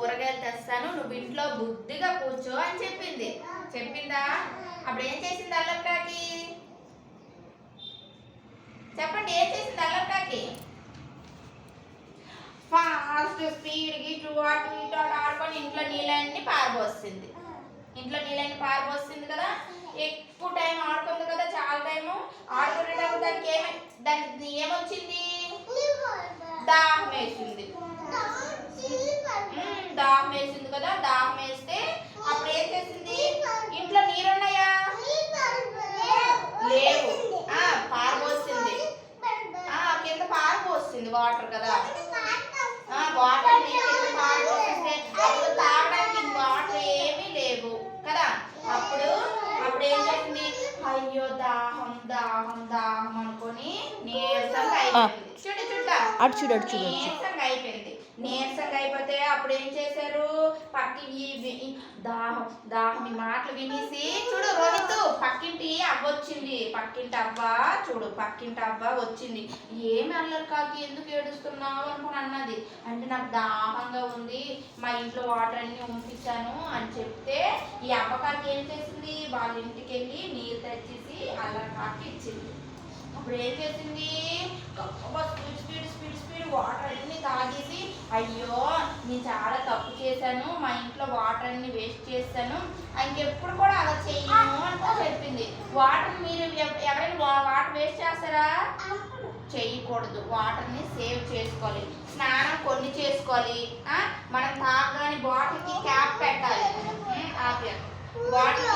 కూరగాయలు తెస్తాను, నువ్వు ఇంట్లో బుద్ధిగా కూర్చో అని చెప్పింది. చెప్పిందా? అప్పుడు ఏం చేసింది అల్లరికాకి? చెప్పండి, ఏం చేసింది అల్లరికాకి? ఫాస్ట్ స్పీడ్కి ఇటు అటు ఇటు అటు ఆడుకొని ఇంట్లో నీళ్ళన్నీ పారబోస్తుంది. ఇంట్లో నీళ్ళని పారబోస్తుంది కదా, ఎక్కువ టైం ఆడుకుంది కదా, చాలా టైము ఆడుకునేటప్పుడు దానికి ఏమొచ్చింది? దాహం వేసింది. దాహం వేసింది కదా, దాహం వేస్తే అప్పుడు ఏం చేసింది? ఇంట్లో నీరున్నాయా? లేవు. పారబోసింది. కింద పారబోసింది వాటర్ కదా, వాటర్ పారబోసిస్తే అప్పుడు తాగడానికి వాటర్ ఏమీ లేవు కదా. అప్పుడు ఏం చేసింది? అయ్యో దాహం దాహం దాహం అనుకొని నీరసంగా అయిపోయింది. నీరసంగా అయిపోయింది. నీరసంగా అయిపోతే అప్పుడు ఏం చేశారు? దాహం దాహం ఈ మాటలు వినేసి చూడు రోహిత్, పక్కింటి అవ్వ వచ్చింది. పక్కింటి అవ్వ వచ్చింది. ఏమి అల్లరి కాకి, ఎందుకు ఏడుస్తున్నావు అనుకుని అన్నది. అంటే నాకు దాహంగా ఉంది, మా ఇంట్లో వాటర్ అన్ని ఉంపించాను అని చెప్తే ఈ అవ్వకాకి ఏం చేసింది? వాళ్ళ ఇంటికి వెళ్ళి నీళ్ళు తెచ్చేసి అల్లరి కాకి ఇచ్చింది. అప్పుడు ఏం చేసింది? స్పీడ్ వాటర్ అన్ని తాగేసి అయ్యో నేను చాలా తప్పు చేశాను, మా ఇంట్లో వాటర్ అన్ని వేస్ట్ చేశాను, ఇంకెప్పుడు కూడా అలా చెయ్యను అంటూ చెప్పింది. వాటర్ మీరు ఎవరైనా వాటర్ వేస్ట్ చేస్తారా? చెయ్యకూడదు. వాటర్ని సేవ్ చేసుకోవాలి. స్నానం కొన్ని చేసుకోవాలి. మనం తాగని బాటిల్కి క్యాప్ పెట్టాలి. బాటిల్